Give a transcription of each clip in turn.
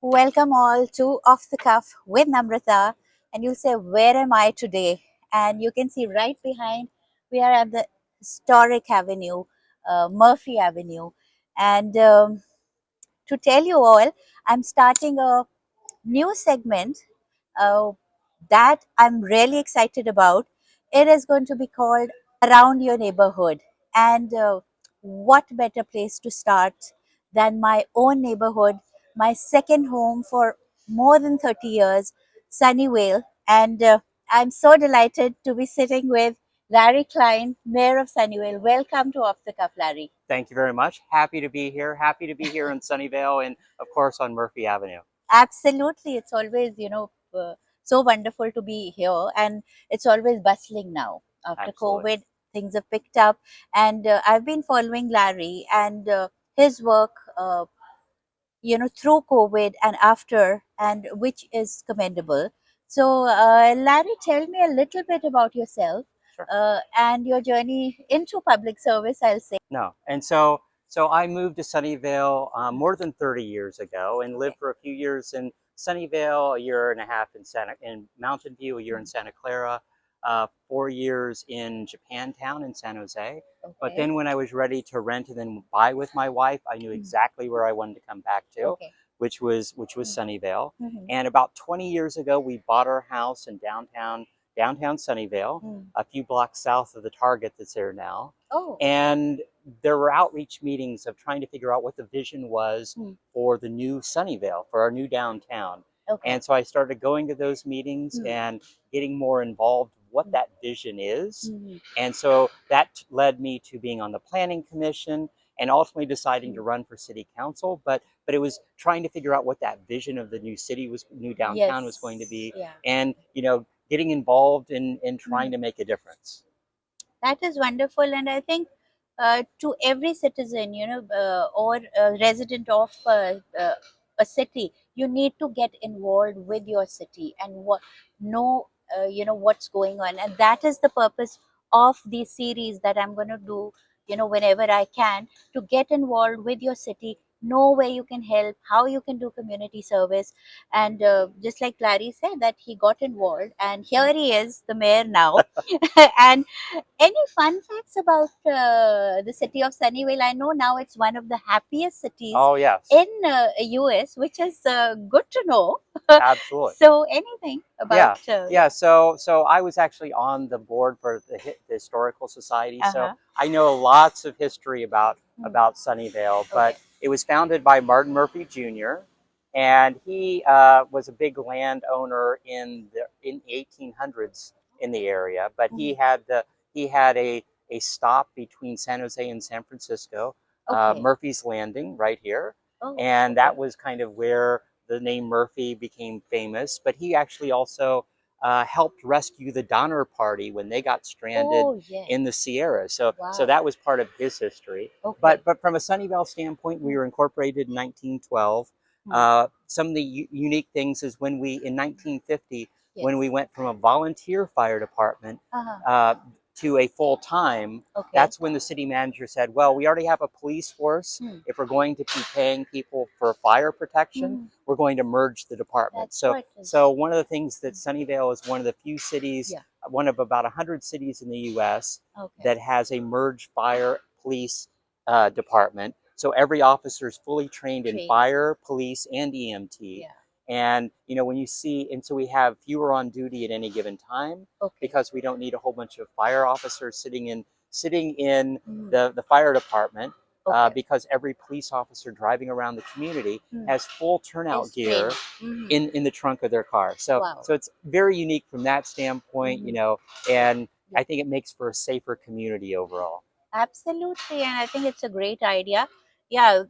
Welcome all to Off the Cuff with Namrita. And you'll say, where am I today? And you can see right behind, we are at the historic avenue, Murphy Avenue. And to tell you all, I'm starting a new segment uh, that I'm really excited about. It is going to be called Around Your Neighborhood. And what better place to start than my own neighborhood, my second home for more than 30 years, Sunnyvale. And I'm so delighted to be sitting with Larry Klien, Mayor of Sunnyvale. Welcome to Off the Cuff, Larry. Thank you very much. Happy to be here. Happy to be here in Sunnyvale and, of course, on Murphy Avenue. Absolutely. It's always, so wonderful to be here. And it's always bustling now. After Absolutely. COVID, things have picked up. And I've been following Larry and his work, through COVID and after, and which is commendable. So, Larry, tell me a little bit about yourself Sure. and your journey into public service, I'll say. No. And so I moved to Sunnyvale more than 30 years ago and lived Okay. for a few years in Sunnyvale, a year and a half in Mountain View, a year in Mm. Santa Clara, 4 years in Japantown in San Jose. But Okay. then when I was ready to rent and then buy with my wife, I knew Mm. exactly where I wanted to come back to, Okay. which was Mm. Sunnyvale. Mhm. And about 20 years ago, we bought our house in downtown Sunnyvale, Mm. a few blocks south of the Target that's there now. Oh, And there were outreach meetings of trying to figure out what the vision was mm. for the new Sunnyvale, for our new downtown. Okay. And so I started going to those meetings Mm. and getting more involved what Mm. that vision is. Mhm. And so that led me to being on the planning commission and ultimately deciding to Mm. run for city council. But it was trying to figure out what that vision of the new downtown was going to Yes. be, Yeah. and getting involved in trying Mhm. to make a difference. That is wonderful, and I think to every citizen, or resident of a city, you need to get involved with your city and know, what's going on, and that is the purpose of the series that I'm going to do. Whenever I can, to get involved with your city, know where you can help, how you can do community service, and just like Larry said, that he got involved, and here he is, the mayor now, and any fun facts about the city of Sunnyvale? I know now it's one of the happiest cities Oh, yes. in US, which is good to know. Absolutely. So, anything about? Yeah, yeah. So I was actually on the board for the historical society, so Uh-huh. I know lots of history Hmm. about Sunnyvale. Okay. But it was founded by Martin Murphy Jr., and he was a big landowner in 1800s in the area. But Hmm. he had a stop between San Jose and San Francisco, Okay. Murphy's Landing, right here, Oh, and that okay. was kind of where the name Murphy became famous. But he actually also helped rescue the Donner Party when they got stranded Oh, yes. in the Sierra. So Wow. that was part of his history. Okay. But from a Sunnyvale standpoint, we Hmm. were incorporated in 1912. Hmm. Some of the unique things is when we in 1950, when we Yes. went from a volunteer fire department Uh-huh. uh, to a full time. Okay. That's when the city manager said, "Well, we already have a police force. Hmm. If we're going to be paying people for fire protection, Hmm. we're going to merge the department." That's So, what is. so one of the things that Sunnyvale is one of the few cities, Yeah. one of about 100 cities in the U.S. Okay. that has a merged fire police department. So every officer is fully trained in Train. fire, police, and EMT. Yeah. And when you see, and so we have fewer on duty at any given time Okay. because we don't need a whole bunch of fire officers sitting in Hmm. the fire department, Okay. because every police officer driving around the community Hmm. has full turnout Is gear trained. Hmm. in the trunk of their car. So Wow. so it's very unique from that standpoint, Hmm. and Yeah. I think it makes for a safer community overall. Absolutely, and I think it's a great idea. Yeah,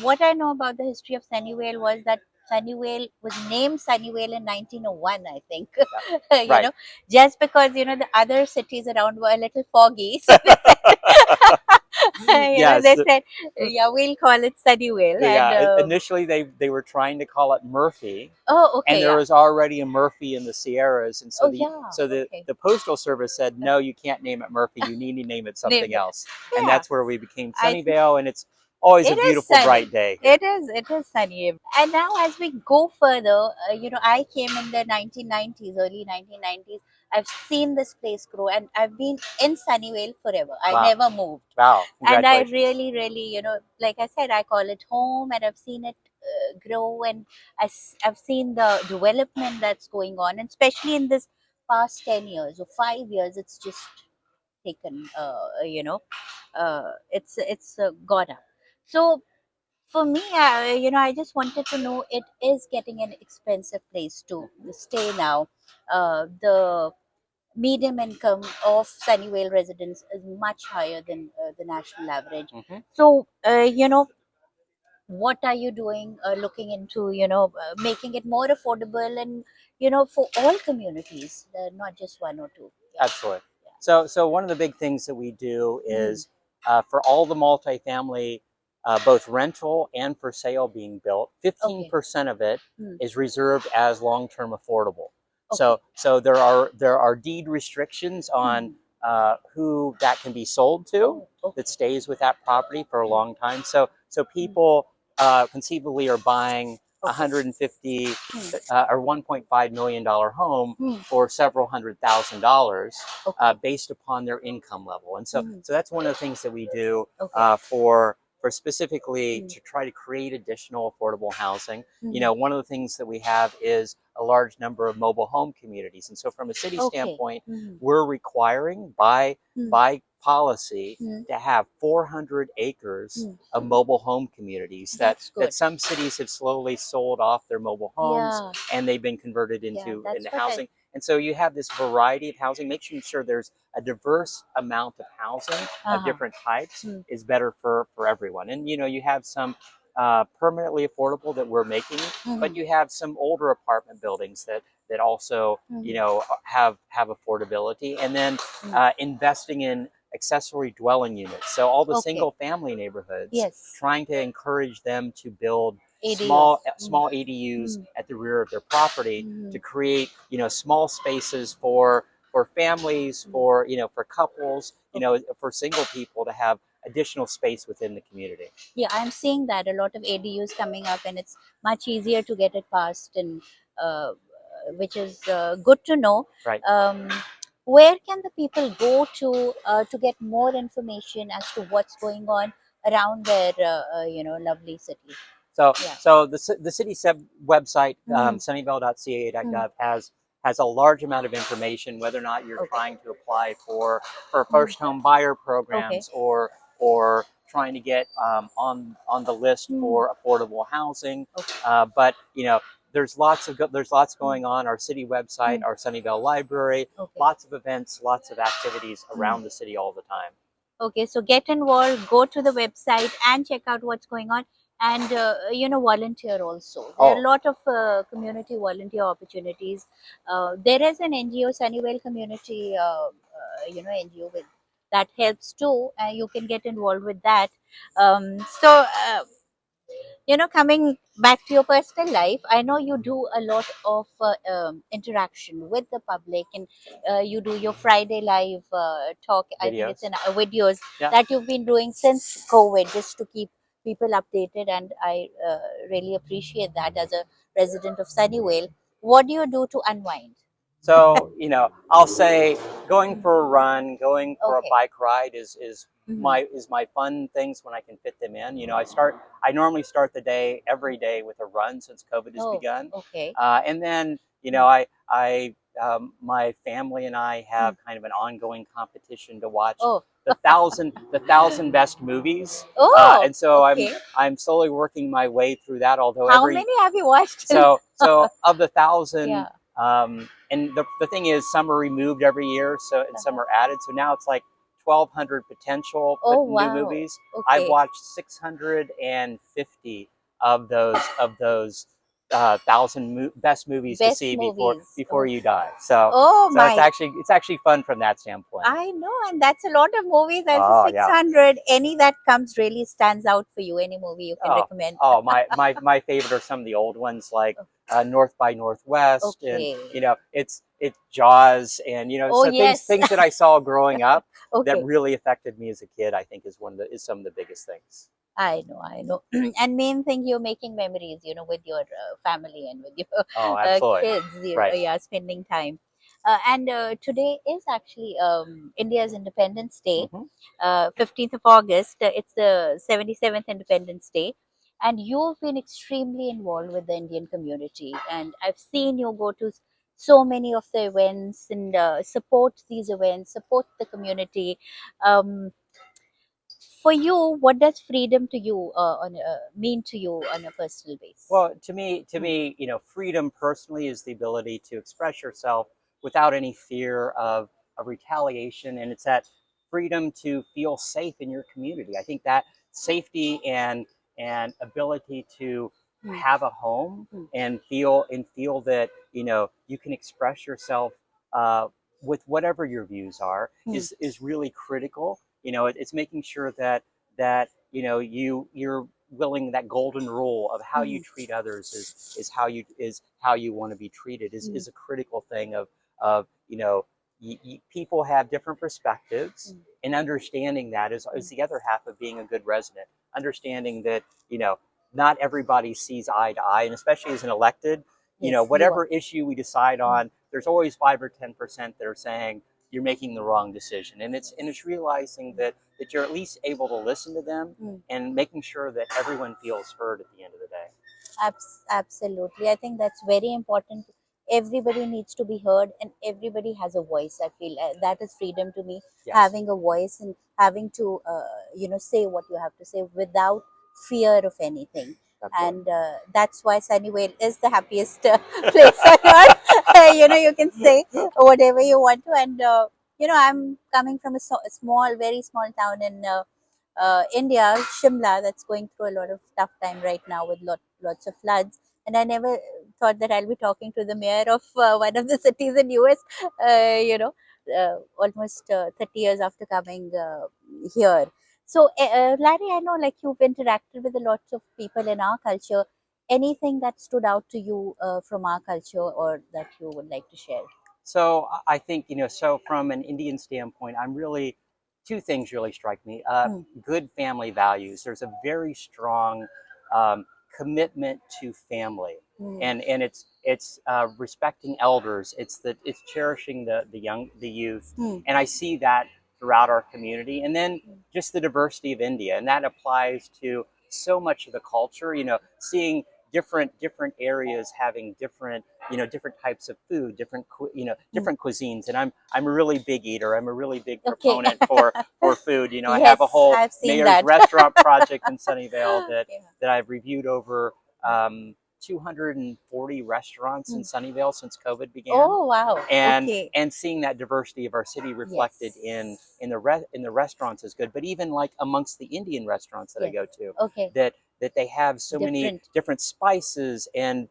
what I know about the history of Sunnyvale was that Sunnyvale was named Sunnyvale in 1901, I think. Yep. you Right. know, just because the other cities around were a little foggy, so they said, Yes. they said, yeah, we'll call it Sunnyvale, and Yeah. Initially, they were trying to call it Murphy, oh, and okay, there yeah, was already a Murphy in the Sierras, and so oh, the yeah, so the okay, the postal service said, no, you can't name it Murphy. You need to name it name something it, else, and yeah. that's where we became I think Sunnyvale, and always a It is beautiful, sunny. bright day here. It is sunny. And now as we go further, I came in the 1990s, early 1990s. I've seen this place grow and I've been in Sunnyvale forever. I Wow. never moved. Wow. And I Congratulations. really, really, like I said, I call it home and I've seen it grow and I've seen the development that's going on, and especially in this past 10 years or 5 years, it's just taken, it's gone up. So for me, I just wanted to know, it is getting an expensive place to stay now. The medium income of Sunnyvale residents is much higher than the national average. Hmm. So, what are you doing, looking into, making it more affordable and, for all communities, not just one or two? Yeah. Absolutely. So one of the big things that we do Mhm. is for all the multifamily, both rental and for sale being built, Okay. 15% of it Mm. is reserved as long-term affordable. Okay. So there are deed restrictions on Mhm. who that can be sold to, Oh, okay. that stays with that property for a Mm. long time. So Mm. people conceivably are buying Okay. 150 Mm. or $1.5 million home Mm. for several $100,000 Okay. based upon their income level. And so, Mm. so that's one of the things that we do Okay. for specifically Mm. to try to create additional affordable housing. Mm. One of the things that we have is a large number of mobile home communities. And so from a city Okay. standpoint, Mm. we're requiring by Mm. by policy Mm. to have 400 acres Mm. of mobile home communities That's that good. some cities have slowly sold off their mobile homes Yeah. and they've been converted Yeah. into That's what housing. And so you have this variety of housing. Making sure there's a diverse amount of housing of Uh-huh. different types Mm. is better for everyone. And you have some permanently affordable that we're making, but Mhm. you have some older apartment buildings that also Mhm. have affordability. And then Mm. investing in accessory dwelling units. So all the Okay. single family neighborhoods, Yes. trying to encourage them to build ADUs. Mm. small ADUs Mm. at the rear of their property to Mhm. create small spaces for families, Mm. for couples, Okay. for single people to have additional space within the community. Yeah, I'm seeing that a lot of ADUs coming up, and it's much easier to get it passed, and uh, which is good to know. Right. Um, where can the people go to get more information as to what's going on around their lovely city? So, Yeah. so the city website, Mm. Mm. sunnyvale.ca.gov, has a large amount of information, whether or not you're Okay. trying to apply for Mm. first home buyer Okay. programs, or trying to get on the list Mm. for affordable housing. Okay. But there's lots Mm. going on. Our city website, Mm. our Sunnyvale library, Okay. lots of events, lots of activities Mm. around the city all the time. Okay, so get involved, go to the website and check out what's going on, and volunteer also. There are a Oh, lot of community volunteer opportunities. There is an NGO, Sunnyvale Community, NGO with that helps too. You can get involved with that. Coming back to your personal life, I know you do a lot of interaction with the public, and you do your Friday live talk. I think it's videos. in videos Yeah. that you've been doing since COVID, just to keep people updated, and I really appreciate that as a resident of Sunnyvale. What do you do to unwind? So, I'll say going for a run, going for a Okay. bike ride is Hmm. my fun things when I can fit them in. I normally start the day every day with a run since COVID has Oh, begun. okay. And then, Mm. my family and I Mm. have kind of an ongoing competition to watch Oh, the thousand best movies. oh, And so okay. I'm slowly working my way through that, although How every many have you watched? so of the Yeah. thousand, and the thing is, some are removed every year, so and some are added. So now it's like 1,200 potential Oh, new wow. movies. I've Okay. watched 650 of those thousand best movies to Best see before movies. before Oh, you die. So oh so it's my. actually fun from that standpoint. I know, and that's a lot of movies. That's a Oh yeah. 600. Any that comes really stands out for you? Any movie you can Oh, recommend? my favorite are some of the old ones like North by Northwest, and Okay. it's Jaws, and Oh so things yes. things that I saw growing up that Okay. really affected me as a kid. I think is some of the biggest things. I know. And main thing, you're making memories, with your family and with your Oh, absolutely. kids, Right. yeah, spending time. And today is actually India's Independence Day, Hmm. 15th of August. It's the 77th Independence Day. And you've been extremely involved with the Indian community. And I've seen you go to so many of the events and support these events, support the community. Um, for you, what does freedom to you mean to you on a personal base? Well, Hmm. freedom personally is the ability to express yourself without any fear of retaliation, and it's that freedom to feel safe in your community. I think that safety and ability to Hmm. have a home Hmm. and feel that you can express yourself uh, with whatever your views are Hmm. is really critical. It's making sure that you're willing, that golden rule of how you Hmm. treat others is how you want to be treated Hmm. is a critical thing of people have different perspectives, Hmm. and understanding that is Hmm. the other half of being a good resident. Understanding that not everybody sees eye to eye, and especially as an elected, Yes, you are. whatever issue we decide Hmm. on, there's always 5 or 10% that are saying you're making the wrong decision, and it's realizing that you're at least able to listen to them Hmm. and making sure that everyone feels heard at the end of the day. Absolutely. I think that's very important. Everybody needs to be heard and everybody has a voice. I feel that is freedom to me, Yes, having a voice and having to, say what you have to say without fear of anything. absolutely. And that's why Sunnyvale is the happiest place on earth. You can say whatever you want to. And, I'm coming from a small, very small town in India, Shimla, that's going through a lot of tough time right now with lots of floods. And I never thought that I'll be talking to the mayor of one of the cities in US, almost 30 years after coming here. So, Larry, I know like you've interacted with a lot of people in our culture. Anything that stood out to you from our culture or that you would like to share? So I think, so from an Indian standpoint, two things really strike me. Hmm. Good family values. There's a very strong um, commitment to family, Hmm. and it's respecting elders. It's cherishing the youth, Hmm. and I see that throughout our community. And then just the diversity of India, and that applies to so much of the culture. Seeing different areas having different types of food, Hmm. different cuisines. And I'm a really big eater. I'm a really big Okay. proponent for food. I have a Yes, whole I've seen mayor's that. restaurant project in Sunnyvale that Yeah. that I've reviewed over 240 restaurants in Hmm. Sunnyvale since COVID began, Oh, wow. and Okay. and seeing that diversity of our city reflected in Yes. in the restaurants is good. But even like amongst the Indian restaurants that I Yes. go to, Okay. that they have so many Different. different spices and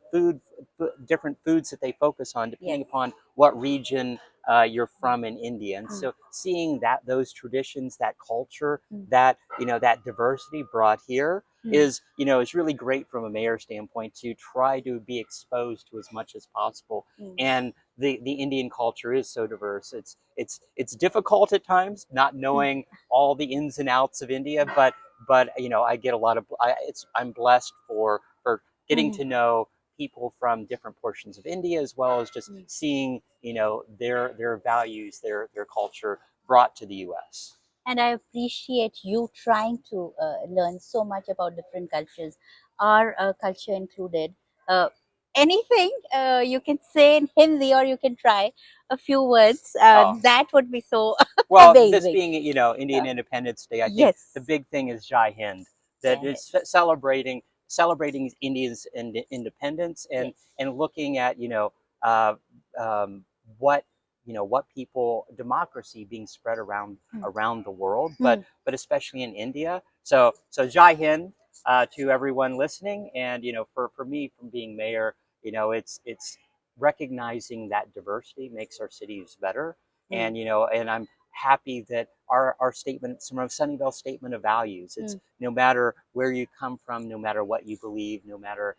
different foods that they focus on Yes. depending upon what region you're from in India. And Hmm. so seeing those traditions, that culture, Hmm. that diversity brought here Hmm. is really great from a mayor standpoint to try to be exposed to as much as possible. Hmm. And the Indian culture is so diverse. It's difficult at times not Hmm. knowing all the ins and outs of India, but I get a lot of I'm blessed for getting Hmm. to know people from different portions of India, as well as just Hmm. seeing their values, their culture brought to the U.S. And I appreciate you trying to learn so much about different cultures, our culture included. Uh, Anything you can say in Hindi, or you can try a few words. Oh, That would be so well, this amazing. being Indian Uh, Independence Day, I think the yes. big thing is Jai Hind, that Yeah. is celebrating India's independence, Yes. and looking at uh, um, what what people democracy being spread Hmm. around the world, Hmm. but especially in India. So Jai Hind to everyone listening, and for me, from being mayor, it's recognizing that diversity makes our cities better, Hmm. and I'm happy that our statement, some of Sunnyvale statement of values, Hmm. it's no matter where you come from, no matter what you believe, no matter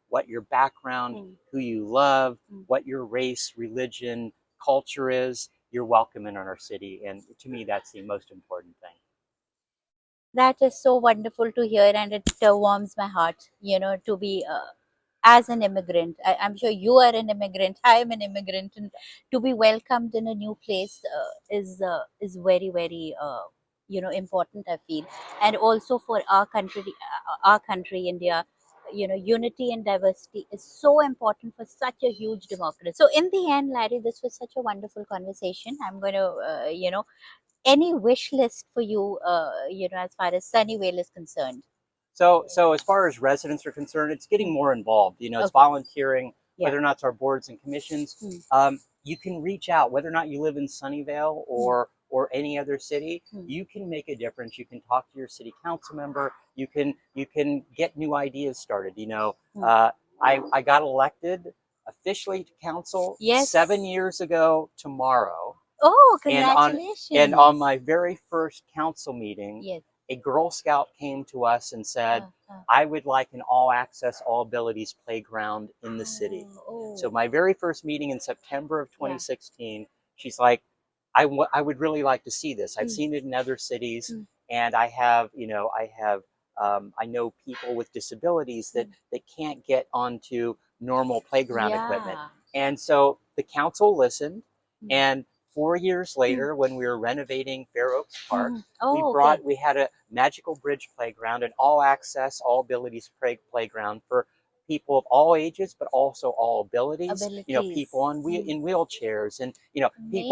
what your background, who you love, what your race, religion, culture is. You're welcome in our city, and to me, that's the most important thing. That is so wonderful to hear, and it warms my heart, to be as an immigrant. I'm sure you are an immigrant. I am an immigrant, and to be welcomed in a new place is very, very important. I feel, and also for our country, India. Unity and diversity is so important for such a huge democracy. So, in the end, Larry, this was such a wonderful conversation. I'm going to, any wish list for you, as far as Sunnyvale is concerned? So as far as residents are concerned, it's getting more involved. It's Okay. volunteering, Yeah. whether or not it's our boards and commissions. You can reach out, whether or not you live in Sunnyvale or any other city. You can make a difference. You can talk to your city council member. You can get new ideas started. I got elected officially to council Yes. 7 years ago tomorrow. Oh, And on congratulations. my very first council meeting, Yes. a Girl Scout came to us and said, Uh, I would like an all access, all abilities playground in the city. So, oh, my very first meeting in September of yeah. 2016, she's like, I would really like to see this. I've seen it in other cities, and I know people with disabilities that can't get onto normal playground equipment. Yeah. And so the council listened, and 4 years later, when we were renovating Fair Oaks Park, Oh, okay. we had a magical bridge playground, an all access, all abilities playground for people of all ages, but also all abilities. People in wheelchairs, and Amazing.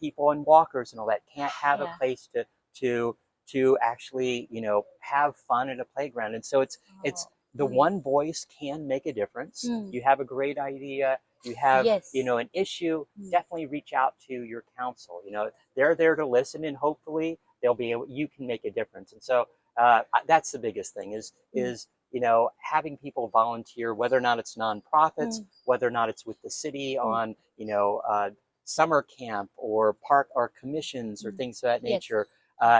people on walkers and all that can't have a Yeah. place to actually have fun at a playground. And so it's Oh. the one voice can make a difference. You have a great idea, you have Yes. an issue, definitely reach out to your council. They're there to listen, and hopefully you can make a difference. And so that's the biggest thing is having people volunteer, whether or not it's nonprofits, whether or not it's with the city on summer camp or park or commissions or things of that Yes. nature.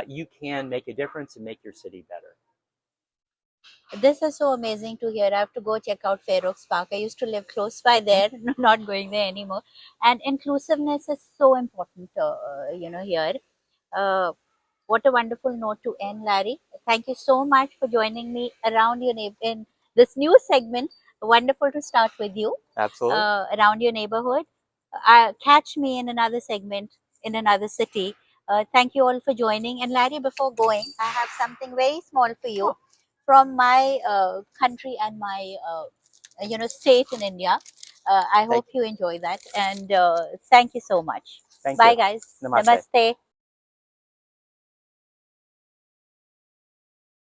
You can make a difference and make your city better. This is so amazing to hear. I have to go check out Fair Oaks Park. I used to live close by there, not going there anymore. And inclusiveness is so important, here. Uh, what a wonderful note to end, Larry. Thank you so much for joining me around your in this new segment. Wonderful to start with you. Absolutely. Around your neighborhood. Catch me in another segment in another city. Thank you all for joining. And Larry, before going, I have something very small for you from my country and my state in India. I hope you enjoy that, and thank you so much. Thank Bye, you. guys. Namaste. Namaste.